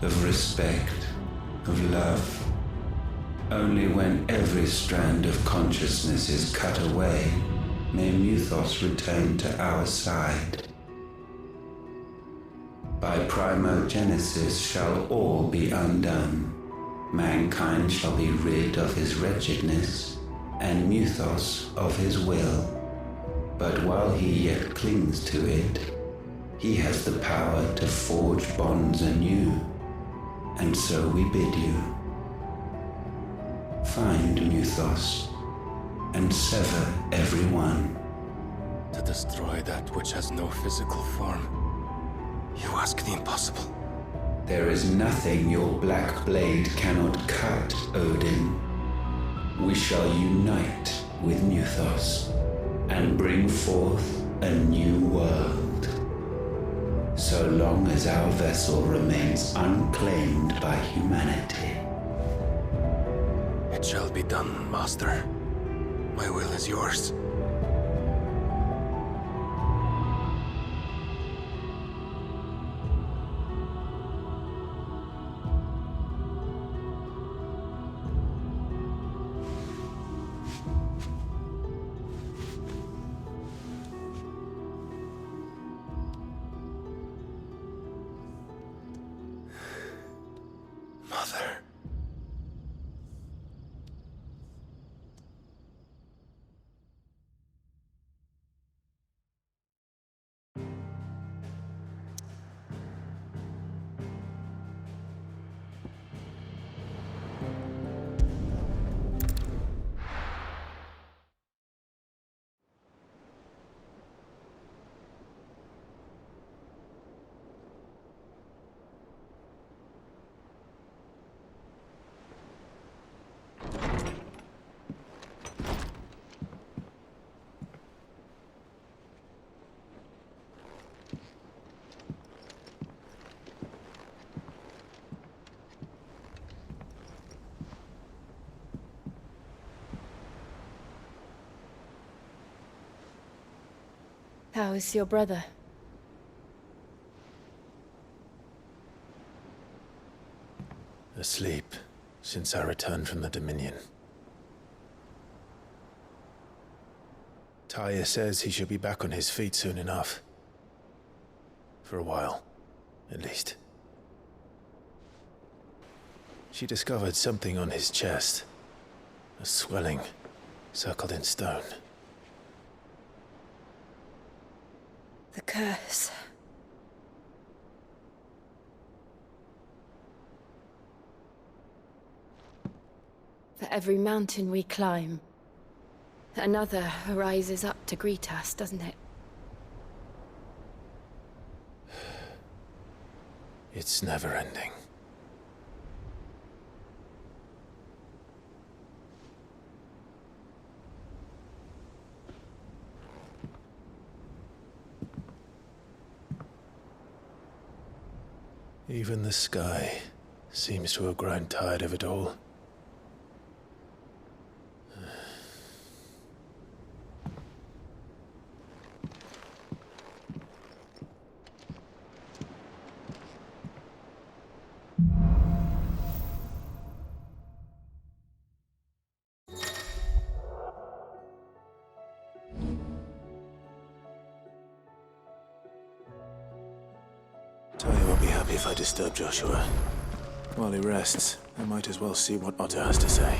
of respect, of love. Only when every strand of consciousness is cut away may Muthos return to our side. By primogenesis shall all be undone. Mankind shall be rid of his wretchedness, and Muthos of his will. But while he yet clings to it, he has the power to forge bonds anew. And so we bid you, find Muthos, and sever every one. To destroy that which has no physical form, you ask the impossible. There is nothing your black blade cannot cut, Odin. We shall unite with Muthos and bring forth a new world. So long as our vessel remains unclaimed by humanity. It shall be done, Master. My will is yours. Mother. How is your brother? Asleep, since I returned from the Dominion. Taya says he should be back on his feet soon enough. For a while, at least. She discovered something on his chest. A swelling, circled in stone. The curse. For every mountain we climb, another rises up to greet us, doesn't it? It's never ending. Even the sky seems to have grown tired of it all. Taya won't be happy if I disturb Joshua. While he rests, I might as well see what Otter has to say.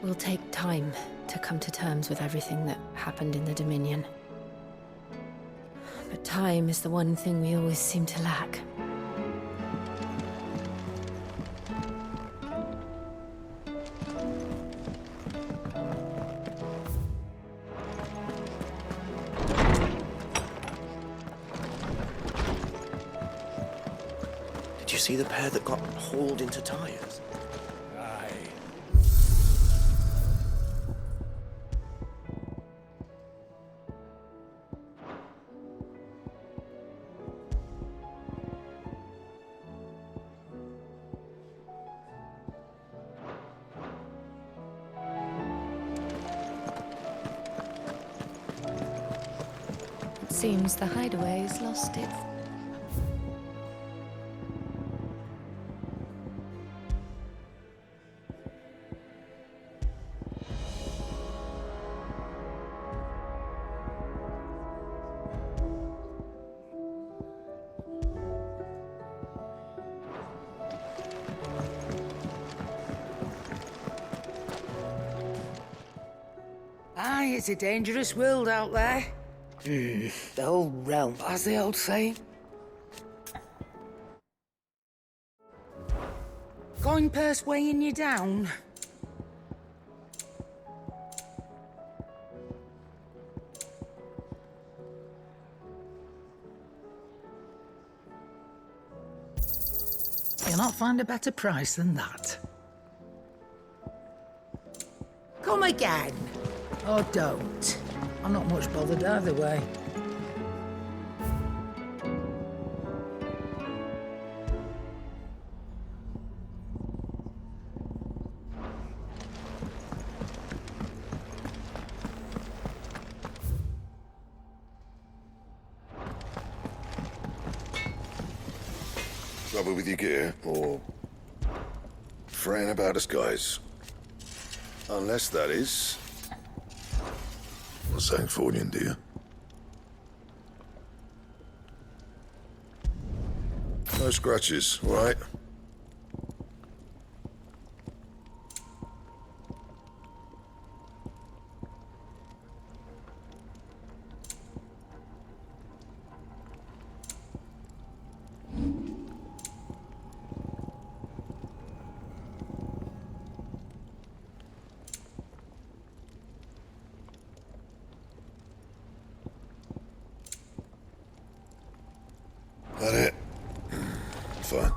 will take time to come to terms with everything that happened in the Dominion. But time is the one thing we always seem to lack. Did you see the pair that got hauled into tires? Aye. It seems the hideaway's lost its... Aye, it's a dangerous world out there. The whole realm, as the old saying. Coin purse weighing you down. You'll not find a better price than that. Come again. Or don't. I'm not much bothered either way. Trouble with your gear, or fretting about us guys? Unless that is... What's saying Fordian, do you? No scratches, all right? That it? Fine.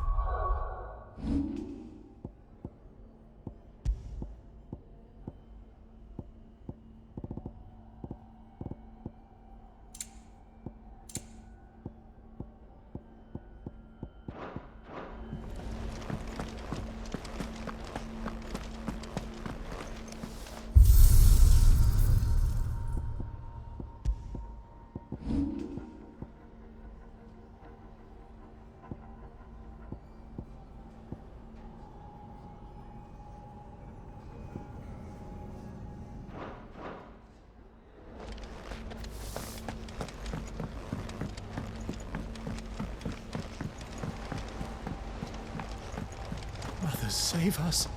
Mother, save us.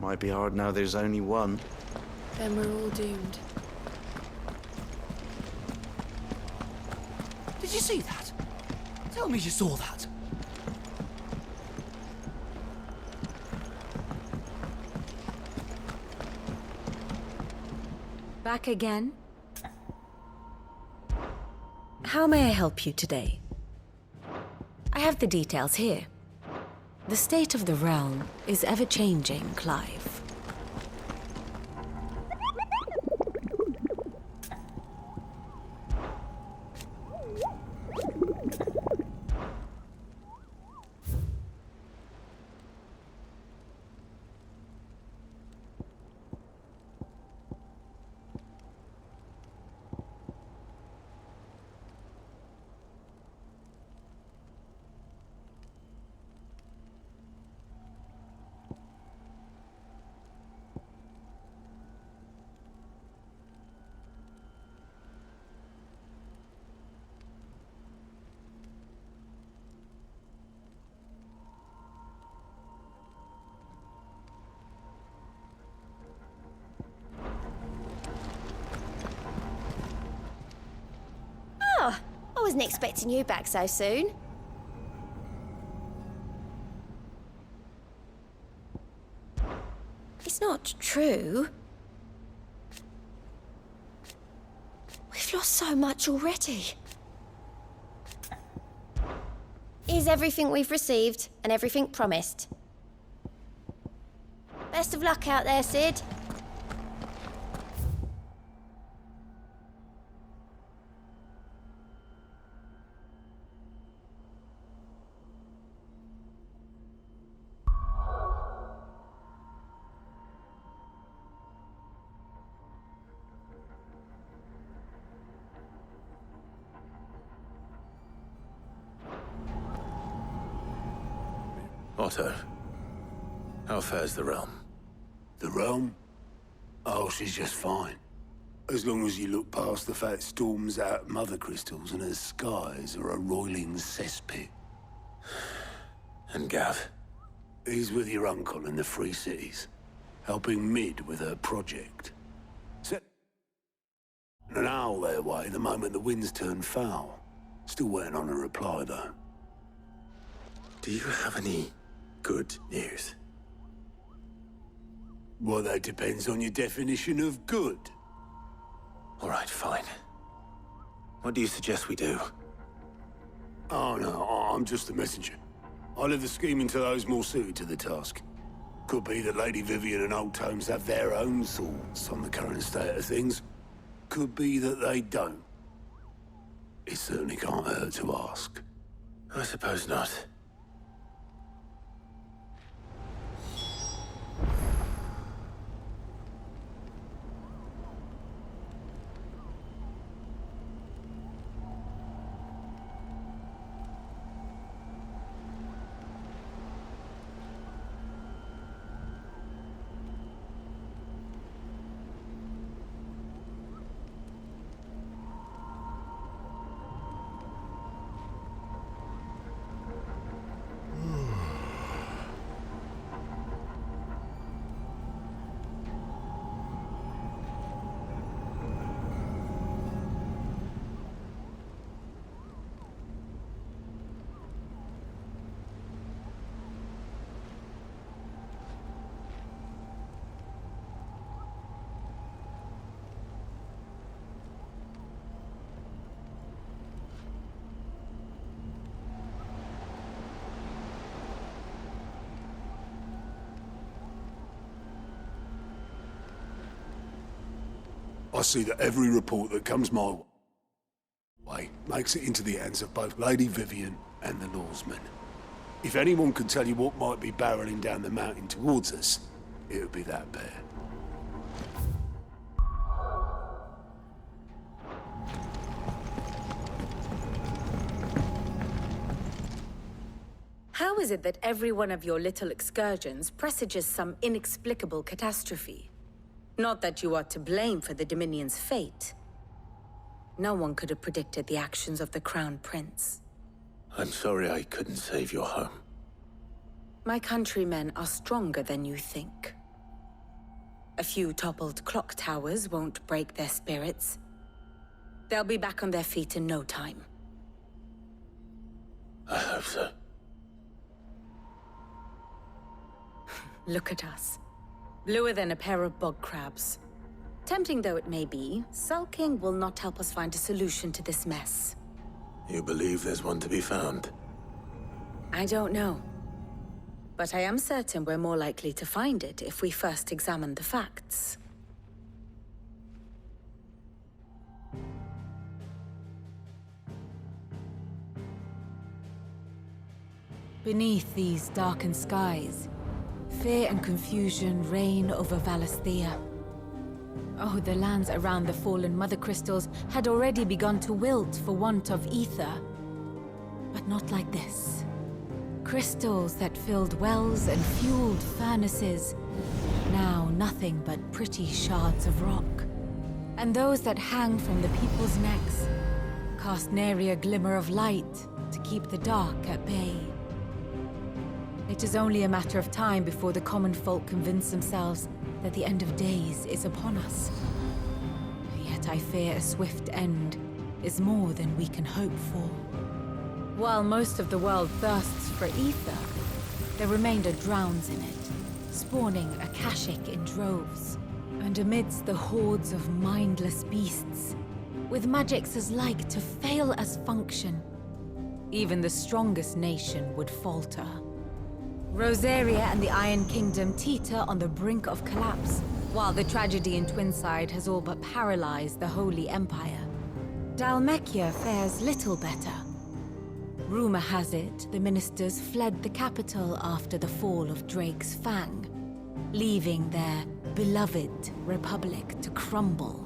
Might be hard now there's only one. Then we're all doomed. Did you see that? Tell me you saw that. Back again? How may I help you today? I have the details here. The state of the realm is ever-changing, Clive. Wasn't expecting you back so soon. It's not true. We've lost so much already. Here's everything we've received and everything promised. Best of luck out there, Sid. Otto, how fares the realm? The realm? Oh, she's just fine. As long as you look past the fat storms out mother crystals and her skies are a roiling cesspit. And Gav? He's with your uncle in the Free Cities, helping Mid with her project. Set an owl their way the moment the winds turn foul. Still waiting on a reply, though. Do you have any good news? Well, that depends on your definition of good. All right, fine. What do you suggest we do? Oh, no, I'm just a messenger. I leave the scheming to those more suited to the task. Could be that Lady Vivian and Old Tomes have their own thoughts on the current state of things. Could be that they don't. It certainly can't hurt to ask. I suppose not. I see that every report that comes my way makes it into the hands of both Lady Vivian and the Lawsmen. If anyone could tell you what might be barreling down the mountain towards us, it would be that pair. How is it that every one of your little excursions presages some inexplicable catastrophe? Not that you are to blame for the Dominion's fate. No one could have predicted the actions of the Crown Prince. I'm sorry I couldn't save your home. My countrymen are stronger than you think. A few toppled clock towers won't break their spirits. They'll be back on their feet in no time. I hope so. Look at us. Bluer than a pair of bog crabs. Tempting though it may be, sulking will not help us find a solution to this mess. You believe there's one to be found? I don't know. But I am certain we're more likely to find it if we first examine the facts. Beneath these darkened skies, fear and confusion reign over Valisthea. Oh, the lands around the fallen Mother Crystals had already begun to wilt for want of ether. But not like this. Crystals that filled wells and fueled furnaces. Now nothing but pretty shards of rock. And those that hang from the people's necks cast nary a glimmer of light to keep the dark at bay. It is only a matter of time before the common folk convince themselves that the end of days is upon us. Yet I fear a swift end is more than we can hope for. While most of the world thirsts for ether, the remainder drowns in it, spawning Akashic in droves. And amidst the hordes of mindless beasts, with magics as like to fail as function, even the strongest nation would falter. Rosaria and the Iron Kingdom teeter on the brink of collapse, while the tragedy in Twinside has all but paralyzed the Holy Empire. Dhalmekia fares little better. Rumor has it the ministers fled the capital after the fall of Drake's Fang, leaving their beloved republic to crumble.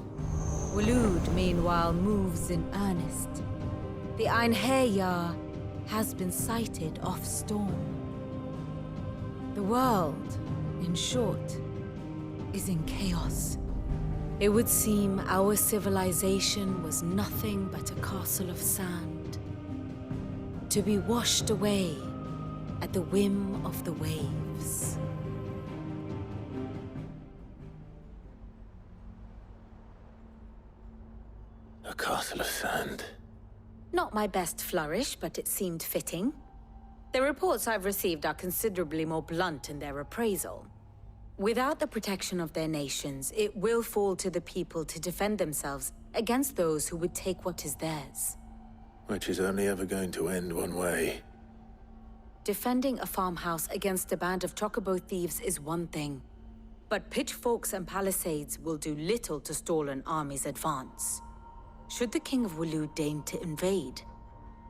Waloed, meanwhile, moves in earnest. The Einherjar has been sighted off-storm. The world, in short, is in chaos. It would seem our civilization was nothing but a castle of sand, to be washed away at the whim of the waves. A castle of sand. Not my best flourish, but it seemed fitting. The reports I've received are considerably more blunt in their appraisal. Without the protection of their nations, it will fall to the people to defend themselves against those who would take what is theirs. Which is only ever going to end one way. Defending a farmhouse against a band of chocobo thieves is one thing, but pitchforks and palisades will do little to stall an army's advance. Should the King of Waloed deign to invade,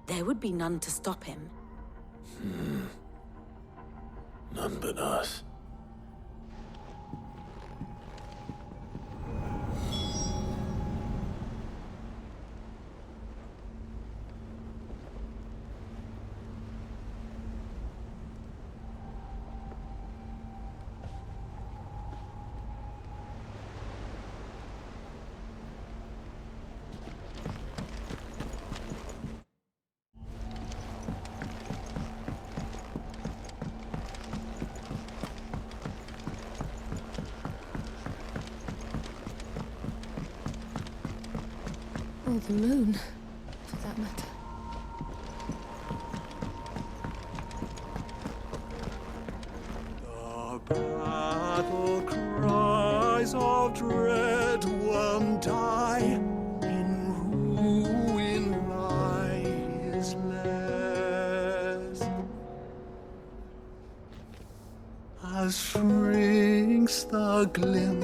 there would be none to stop him. None but us. Or the moon, for that matter. The battle cries of dread one die. In ruin lie his lares. As shrinks the glim,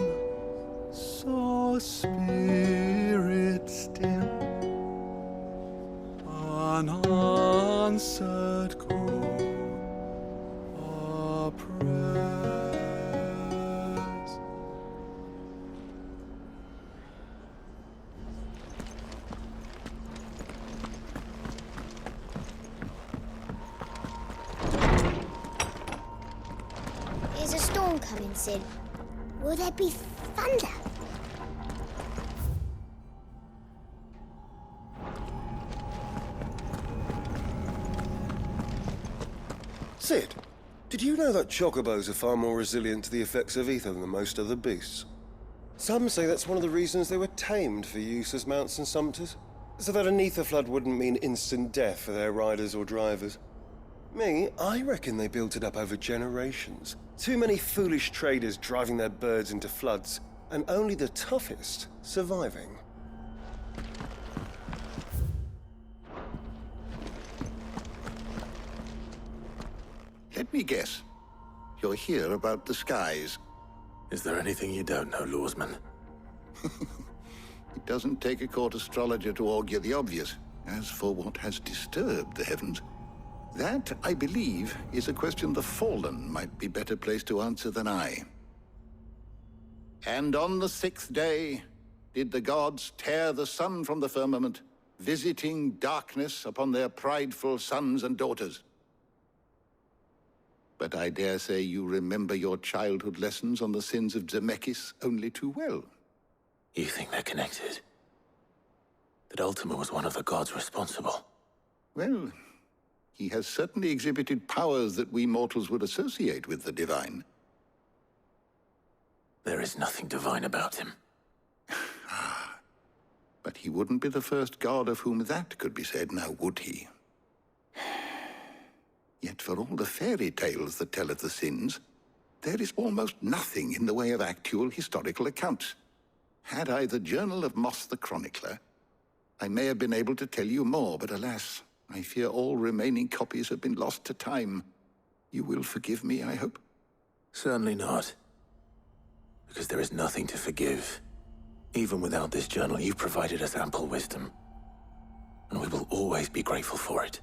so spirit still, unanswered call or prayers. Is a storm coming, Sid? Will there be thunder? Sid, did you know that chocobos are far more resilient to the effects of ether than most other beasts? Some say that's one of the reasons they were tamed for use as mounts and sumpters, so that an ether flood wouldn't mean instant death for their riders or drivers. Me, I reckon they built it up over generations. Too many foolish traders driving their birds into floods, and only the toughest surviving. Let me guess. You're here about the skies. Is there anything you don't know, Lawsman? It doesn't take a court astrologer to augur the obvious. As for what has disturbed the heavens, that, I believe, is a question the Fallen might be better placed to answer than I. And on the 6th day did the gods tear the sun from the firmament, visiting darkness upon their prideful sons and daughters. But I dare say you remember your childhood lessons on the sins of Zemeckis only too well. You think they're connected? That Ultima was one of the gods responsible? Well, he has certainly exhibited powers that we mortals would associate with the divine. There is nothing divine about him. But he wouldn't be the first god of whom that could be said, now would he? Yet for all the fairy tales that tell of the sins, there is almost nothing in the way of actual historical accounts. Had I the Journal of Moss the Chronicler, I may have been able to tell you more, but alas, I fear all remaining copies have been lost to time. You will forgive me, I hope? Certainly not. Because there is nothing to forgive. Even without this journal, you've provided us ample wisdom. And we will always be grateful for it.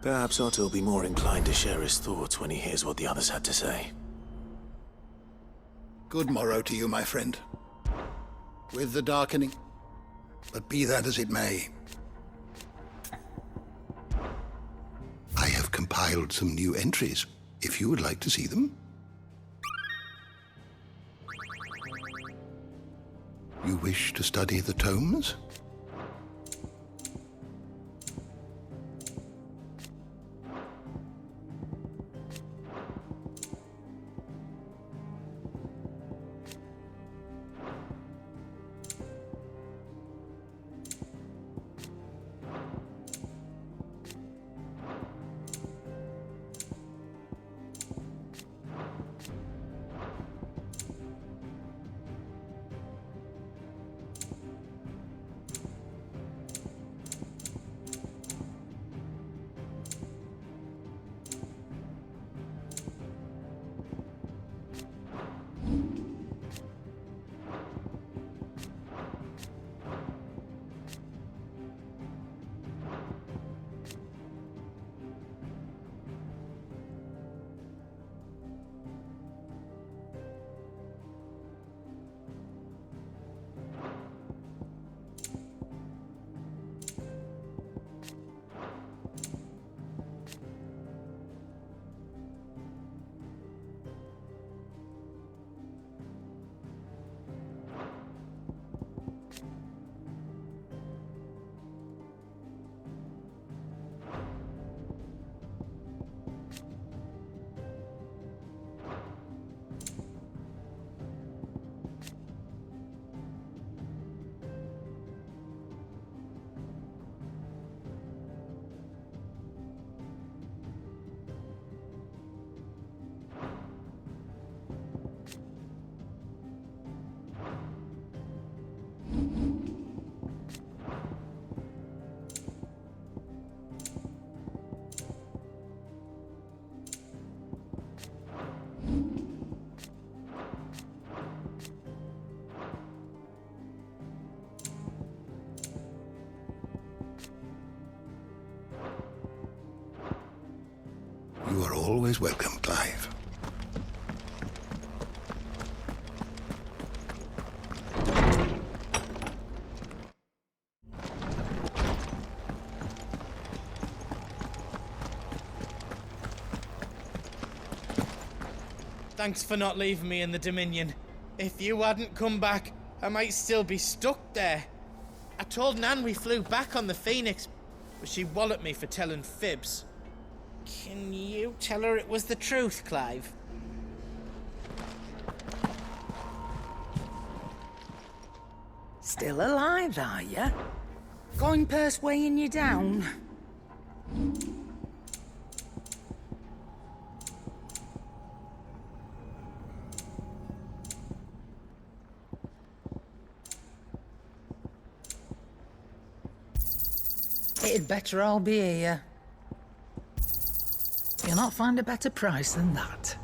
Perhaps Otto will be more inclined to share his thoughts when he hears what the others had to say. Good morrow to you, my friend. With the darkening. But be that as it may, I have compiled some new entries, if you would like to see them. You wish to study the tomes? You are always welcome, Clive. Thanks for not leaving me in the Dominion. If you hadn't come back, I might still be stuck there. I told Nan we flew back on the Phoenix, but she walloped me for telling fibs. Can you tell her it was the truth, Clive? Still alive, are you? Going purse weighing you down? It'd better all be here. You'll not find a better price than that.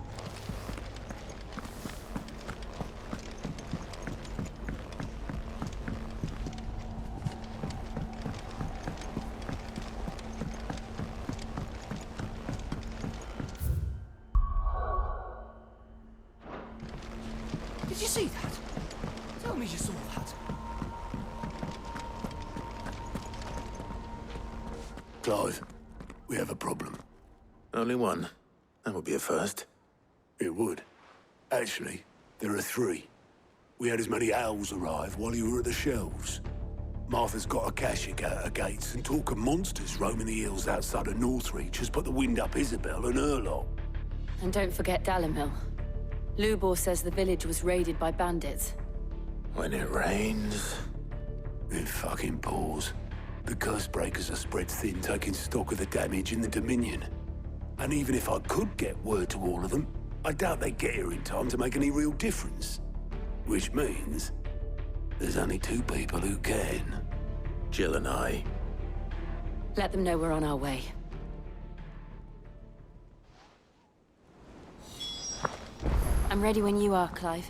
Did you see that? Tell me you saw that. Clive, we have a problem. Only one. That would be a first. It would. Actually, there are three. We had as many owls arrive while you were at the shelves. Martha's got a Akashic at her gates, and talk of monsters roaming the hills outside of Northreach has put the wind up Isabel and her lot. And don't forget Dalimil. Lubor says the village was raided by bandits. When it rains, it fucking pours. The curse breakers are spread thin, taking stock of the damage in the Dominion. And even if I could get word to all of them, I doubt they'd get here in time to make any real difference. Which means there's only two people who can. Jill and I. Let them know we're on our way. I'm ready when you are, Clive.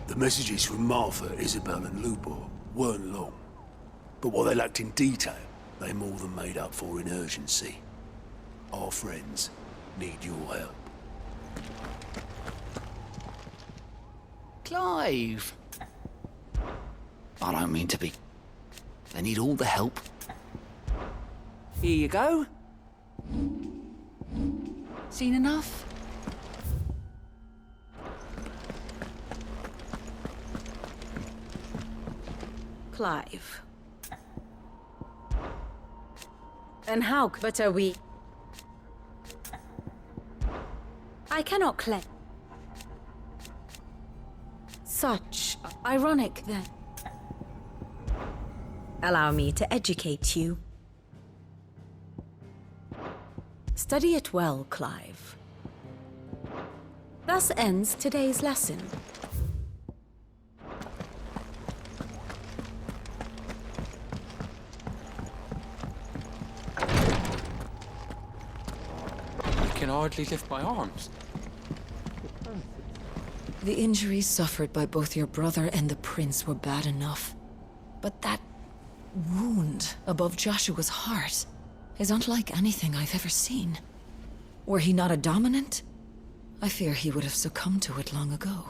The messages from Martha, Isabel and Lubor weren't long. But what they lacked in detail, they more than made up for in urgency. Our friends need your help. Clive! I don't mean to be. They need all the help. Here you go. Seen enough? Clive. And how but are we? I cannot claim. Such ironic then. Allow me to educate you. Study it well, Clive. Thus ends today's lesson. I can hardly lift my arms. The injuries suffered by both your brother and the prince were bad enough. But that wound above Joshua's heart is unlike anything I've ever seen. Were he not a dominant, I fear he would have succumbed to it long ago.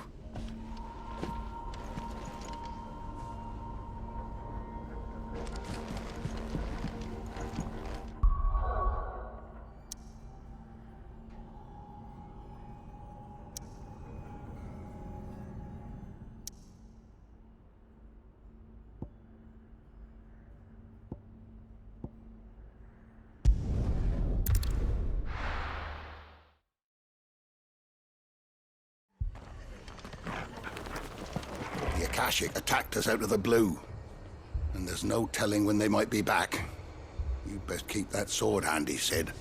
The Akashic attacked us out of the blue, and there's no telling when they might be back. You'd best keep that sword handy, Sid.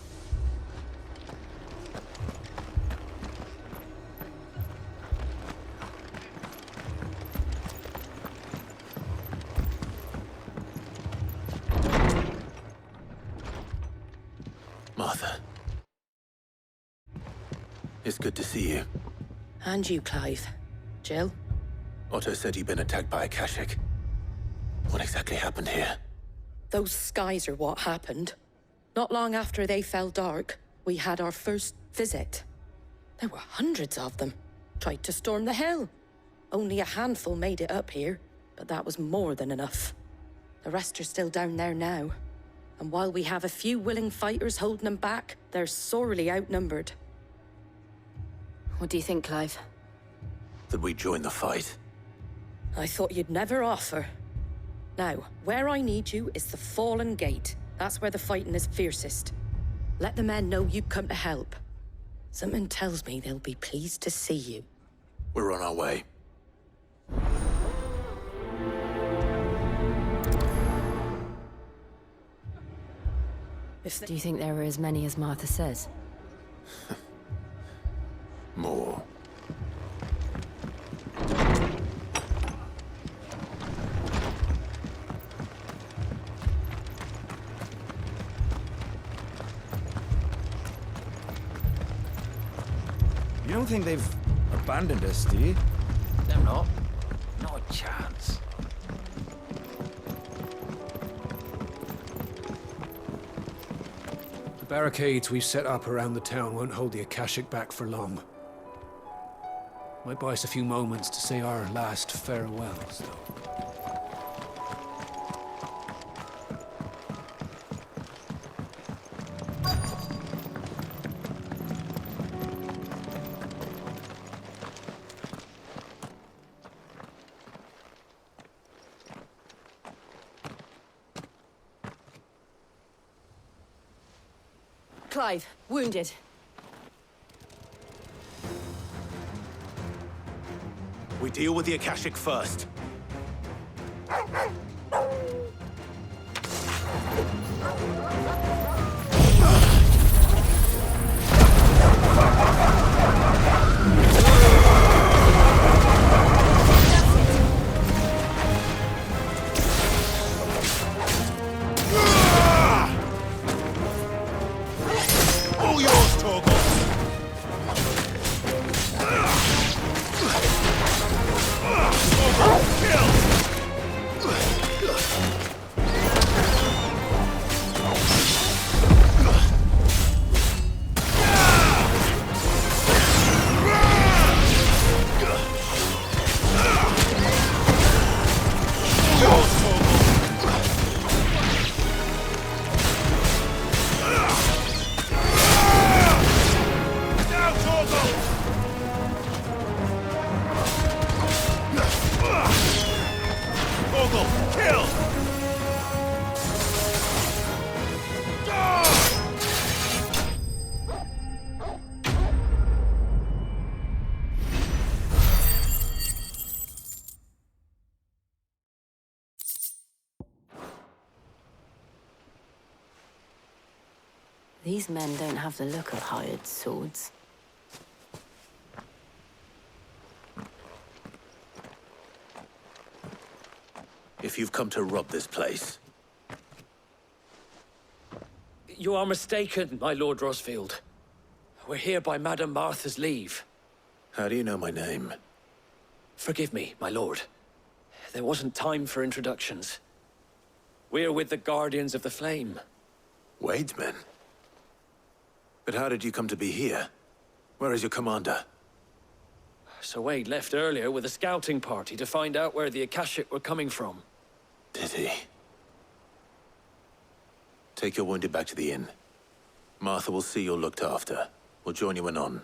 Martha. It's good to see you. And you, Clive. Jill? Otto said you'd been attacked by Akashic. What exactly happened here? Those skies are what happened. Not long after they fell dark, we had our first visit. There were hundreds of them. Tried to storm the hill. Only a handful made it up here, but that was more than enough. The rest are still down there now. And while we have a few willing fighters holding them back, they're sorely outnumbered. What do you think, Clive? That we join the fight. I thought you'd never offer. Now, where I need you is the Fallen Gate. That's where the fighting is fiercest. Let the men know you come to help. Something tells me they'll be pleased to see you. We're on our way. Do you think there were as many as Martha says? More. You don't think they've abandoned us, do you? They're not. Not a chance. The barricades we've set up around the town won't hold the Akashic back for long. Might buy us a few moments to say our last farewells, though. Clive, wounded. We deal with the Akashic first. These men don't have the look of hired swords. If you've come to rob this place, You are mistaken, my Lord Rosfield. We're here by Madame Martha's leave. how do you know my name? Forgive me, my lord. There wasn't time for introductions. We're with the Guardians of the Flame. Wade's men? But how did you come to be here? Where is your commander? Sir Wade left earlier with a scouting party to find out where the Akashic were coming from. Did he? Take your wounded back to the inn. Martha will see you're looked after. We'll join you anon.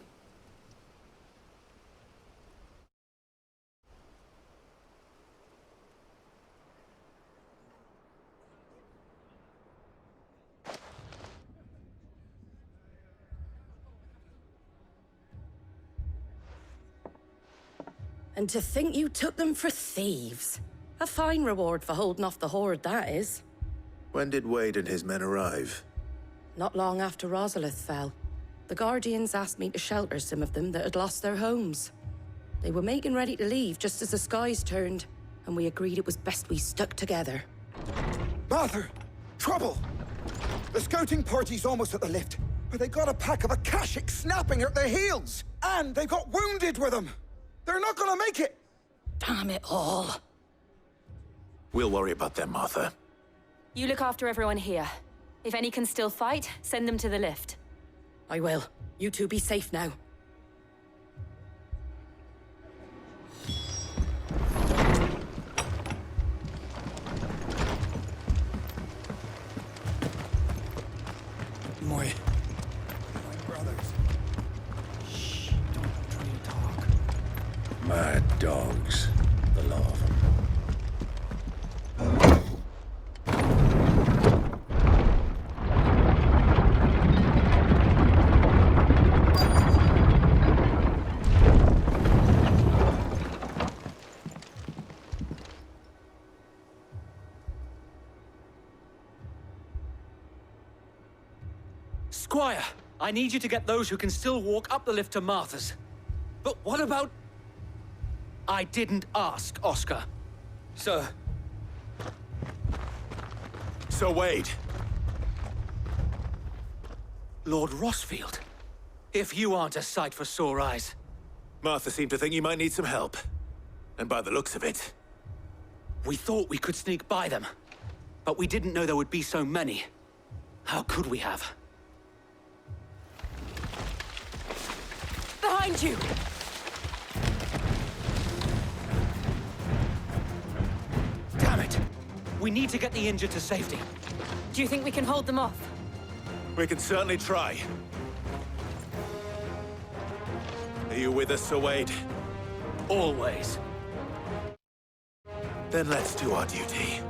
And to think you took them for thieves. A fine reward for holding off the horde, that is. When did Wade and his men arrive? Not long after Rosalith fell. The Guardians asked me to shelter some of them that had lost their homes. They were making ready to leave just as the skies turned, and we agreed it was best we stuck together. Martha! Trouble! The scouting party's almost at the lift, but they got a pack of Akashic snapping at their heels! And they got wounded with them! They're not gonna make it! Damn it all. We'll worry about them, Martha. You look after everyone here. If any can still fight, send them to the lift. I will. You two be safe now. My brothers. Shh, don't try to talk. Mad dogs, the lot of them. Squire, I need you to get those who can still walk up the lift to Martha's. But what about... I didn't ask, Oscar. Sir. Sir Wade. Lord Rosfield. If you aren't a sight for sore eyes. Martha seemed to think you might need some help. And by the looks of it... We thought we could sneak by them. But we didn't know there would be so many. How could we have? Behind you! Damn it! We need to get the injured to safety. Do you think we can hold them off? We can certainly try. Are you with us, Sir Wade? Always. Then let's do our duty.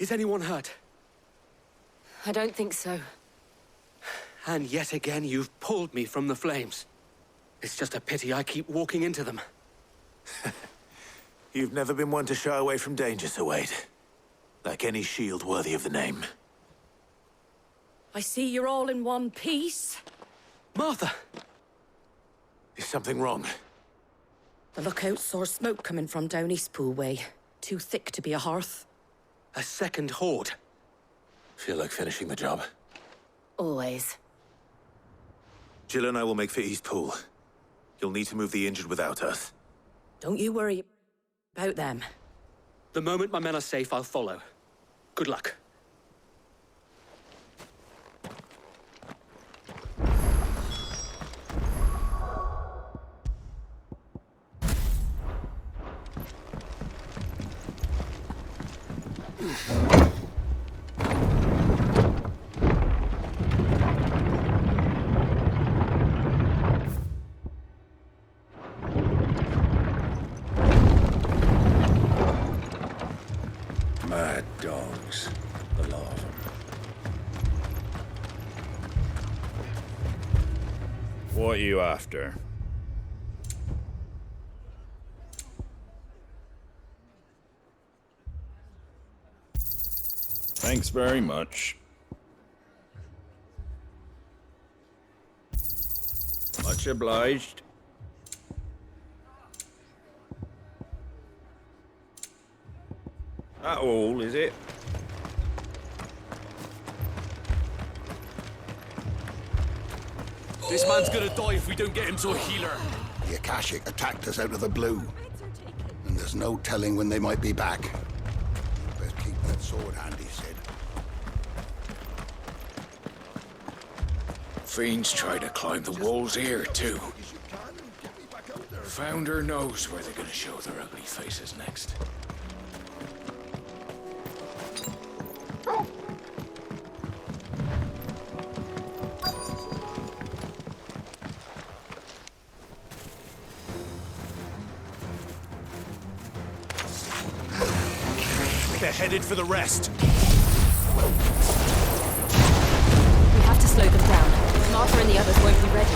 Is anyone hurt? I don't think so. And yet again, you've pulled me from the flames. It's just a pity I keep walking into them. You've never been one to shy away from danger, Sir Wade. Like any shield worthy of the name. I see you're all in one piece. Martha! Is something wrong? The lookout saw smoke coming from down Eastpool way. Too thick to be a hearth. A second horde. Feel like finishing the job? Always. Jill and I will make for Eastpool. You'll need to move the injured without us. Don't you worry about them. The moment my men are safe, I'll follow. Good luck. Mad dogs. The lot of them. What are you after? Thanks very much. Much obliged. That all, is it? This man's gonna die if we don't get him to a healer. The Akashic attacked us out of the blue. And there's no telling when they might be back. Best keep that sword handy, Sid. Fiends try to climb the walls here, too. Founder knows where they're gonna show their ugly faces next. They're headed for the rest. We have to slow them down. Martha and the others won't be ready.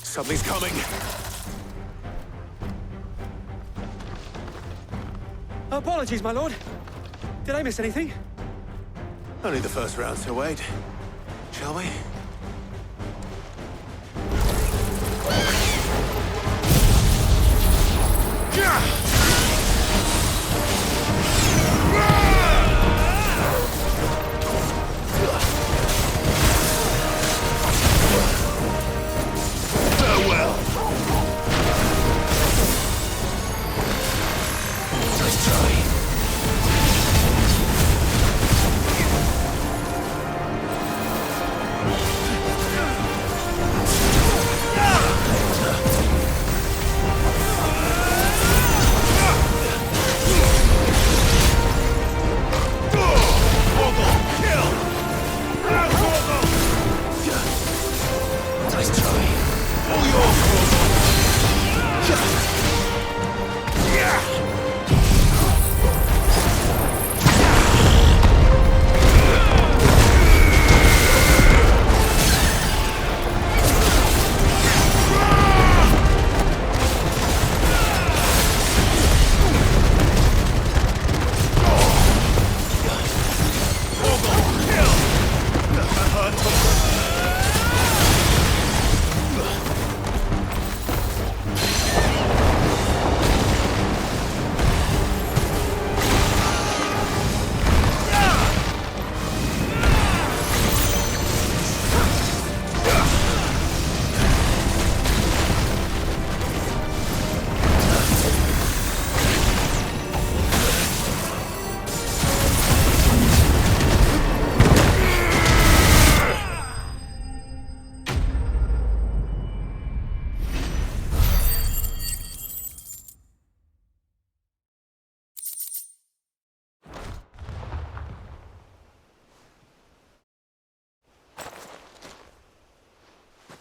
Something's coming. Apologies, my lord. Did I miss anything? Only the first round, Sir Wade. Shall we? Farewell. Nice try.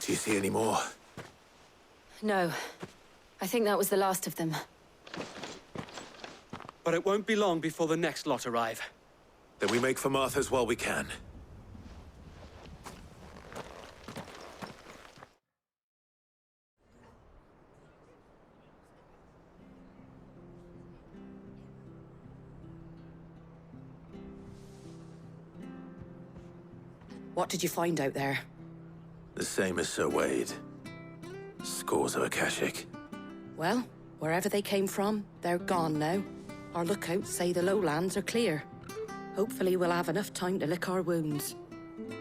Do you see any more? No. I think that was the last of them. But it won't be long before the next lot arrive. Then we make for Martha's while we can. What did you find out there? The same as Sir Wade. Scores of Akashic. Well, wherever they came from, they're gone now. Our lookouts say the lowlands are clear. Hopefully we'll have enough time to lick our wounds.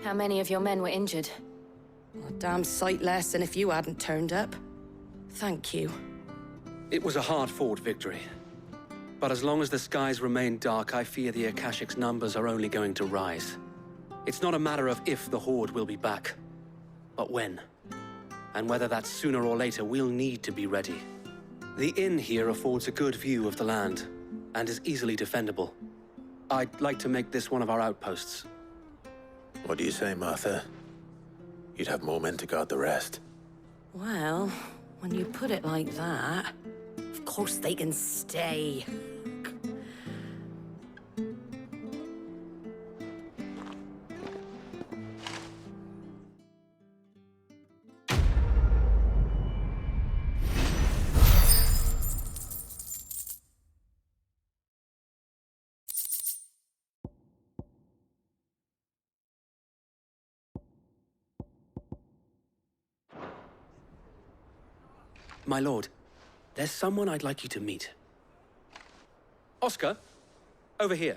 How many of your men were injured? A damn sight less than if you hadn't turned up. Thank you. It was a hard-fought victory. But as long as the skies remain dark, I fear the Akashic's numbers are only going to rise. It's not a matter of if the Horde will be back, but when. And whether that's sooner or later, we'll need to be ready. The inn here affords a good view of the land, and is easily defendable. I'd like to make this one of our outposts. What do you say, Martha? You'd have more men to guard the rest. Well, when you put it like that, of course they can stay. My lord, there's someone I'd like you to meet. Oscar, over here.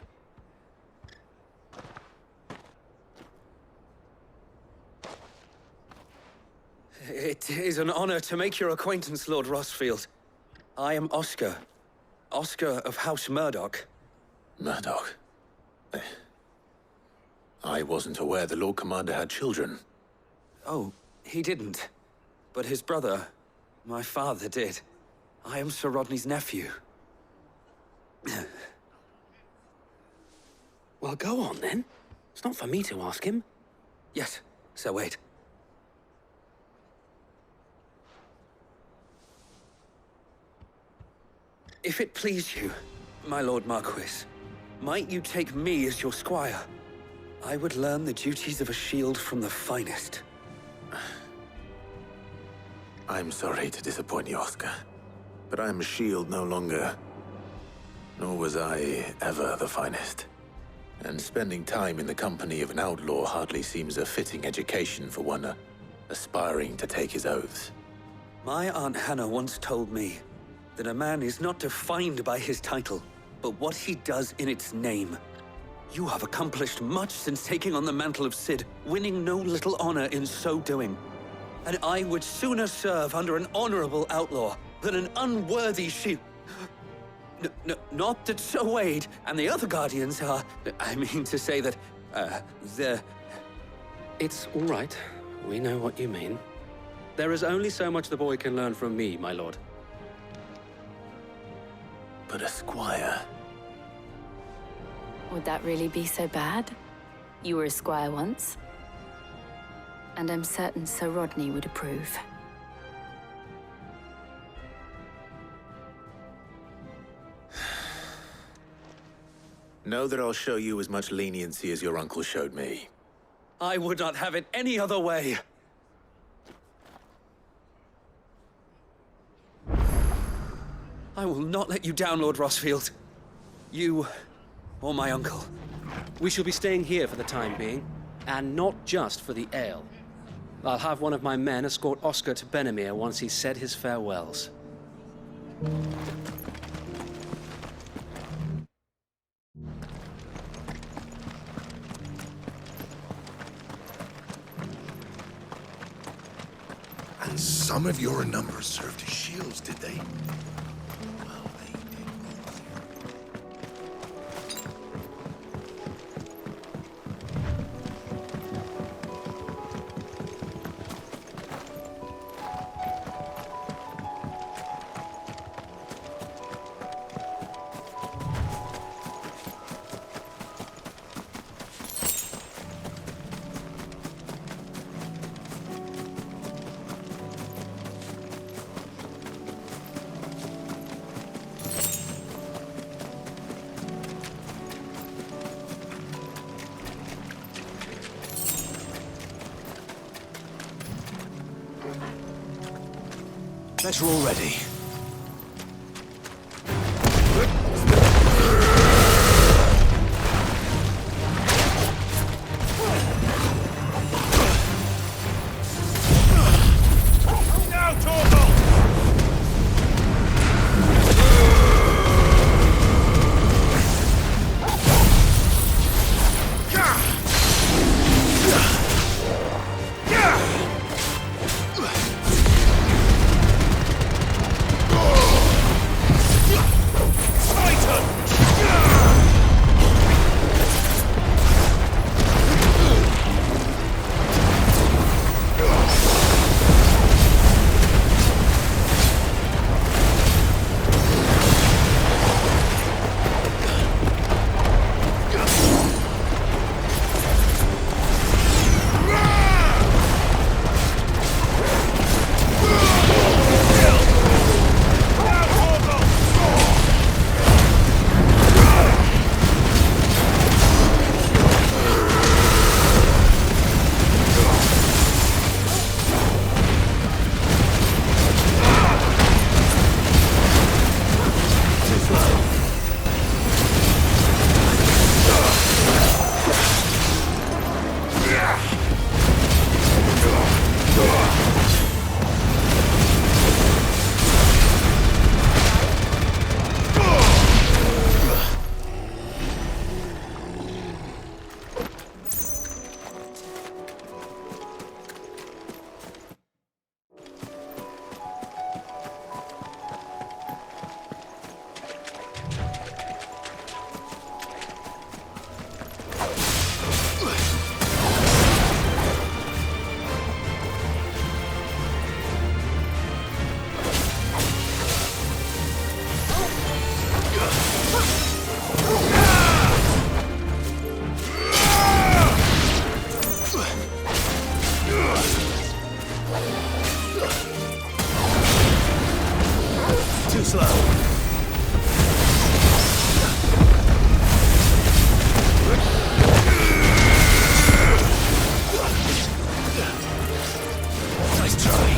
It is an honor to make your acquaintance, Lord Rosfield. I am Oscar. Oscar of House Murdoch. Murdoch? I wasn't aware the Lord Commander had children. Oh, he didn't. But his brother, my father, did. I am Sir Rodney's nephew. Well, go on then. It's not for me to ask him. Yes, Sir Wade. If it please you, my Lord Marquis, might you take me as your squire? I would learn the duties of a shield from the finest. I'm sorry to disappoint you, Oscar, but I'm a shield no longer. Nor was I ever the finest. And spending time in the company of an outlaw hardly seems a fitting education for one aspiring to take his oaths. My Aunt Hannah once told me that a man is not defined by his title, but what he does in its name. You have accomplished much since taking on the mantle of Cid, winning no little honor in so doing. And I would sooner serve under an honorable outlaw than an unworthy shield. Not that Sir Wade and the other Guardians are... I mean to say that, they're... It's all right. We know what you mean. There is only so much the boy can learn from me, my lord. But a squire... Would that really be so bad? You were a squire once. And I'm certain Sir Rodney would approve. Know that I'll show you as much leniency as your uncle showed me. I would not have it any other way. I will not let you down, Lord Rosfield. You or my uncle. We shall be staying here for the time being, and not just for the ale. I'll have one of my men escort Oscar to Benimir once he's said his farewells. And some of your numbers served as shields, did they? Better already. Too slow. Nice try.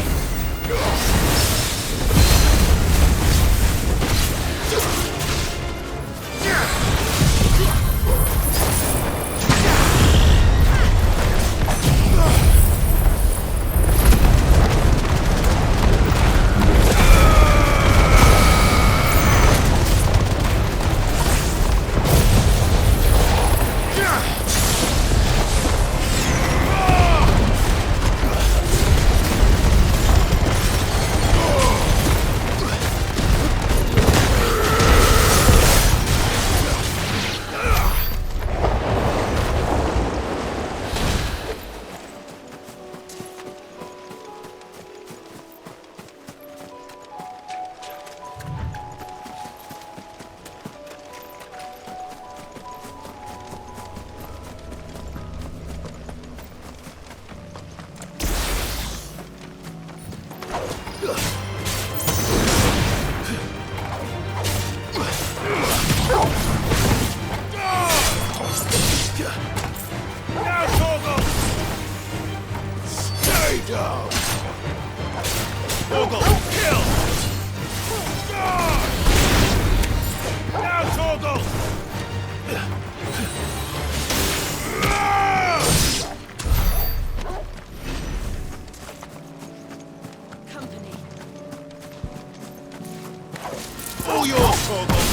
All yours, Torgal!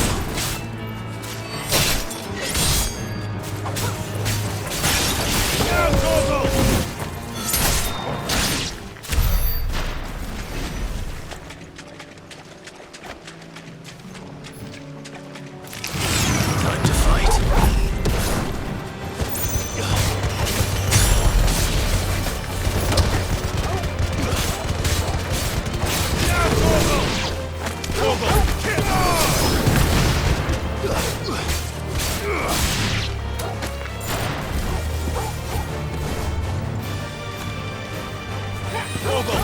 Now, Torgal! Time to fight. Torgal!